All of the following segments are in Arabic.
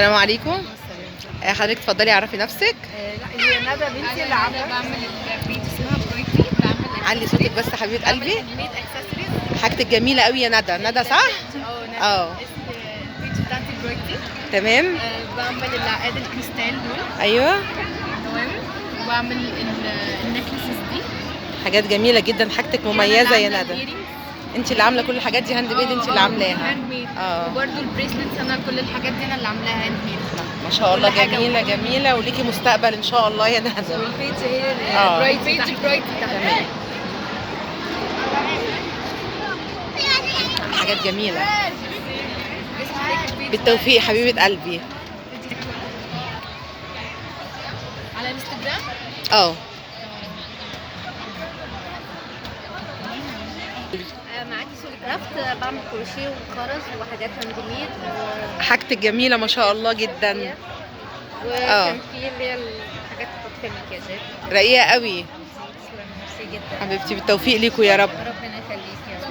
السلام عليكم. حضرتك اتفضلي عرفي نفسك. لا هي ندى بنتي اللي عامله. بعمل البيت اسمها برويتي. بعمل علي صوتك بس حبيبه قلبي. ميد اكسسوارز. حاجتك جميله قوي يا ندى. ندى صح؟ ندى. اه البيت بتاعتي برويتي. تمام. بعمل العقاد الكريستال دول. ايوه تمام. وبعمل النكلسز دي. حاجات جميله جدا، حاجتك مميزه يا ندى. انت اللي عامله كل الحاجات دي هاند ميد؟ انت اللي عاملاها؟ هاند ميد. وبرده البريسلتس انا كل الحاجات دي انا اللي عاملاها هاند ميد. ما شاء الله جميله جميله، وليكي مستقبل ان شاء الله يا ندى. والبيج هي برايتي تحت. حاجات جميله. بالتوفيق حبيبه قلبي. على الانستجرام. معاكي سول كرافت، بعمل كروشيه وخرز وحاجات هاند ميد حاجتك جميله ما شاء الله جدا. وكان في اللي هي الحاجات بتاعت المكياجات رقيقه قوي. ميرسي جدا حبيبتي بالتوفيق ليكوا يا رب. ربنا يخليك يا رب.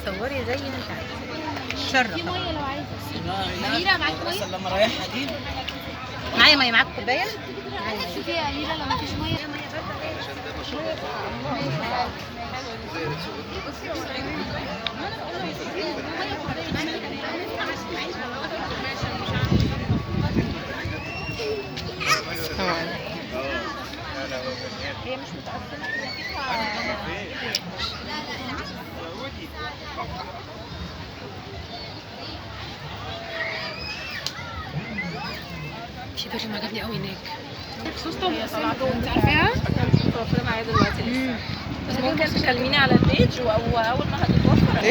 صوري زي ما انت عايزه. شرف. في ميه لو عايزه. أميرة معاك مية؟ لما رايحها دي معايا ميه. معاك كوبايه؟ شوفي يا أميرة لو مفيش ميه. هي مش متأثرة. في بريم عجبني قوي هناك. صوص طماطم انت عارفاها؟ متوفره معايا دلوقتي لسه. بس ممكن تكلميني على البيج واول ما هتتوفر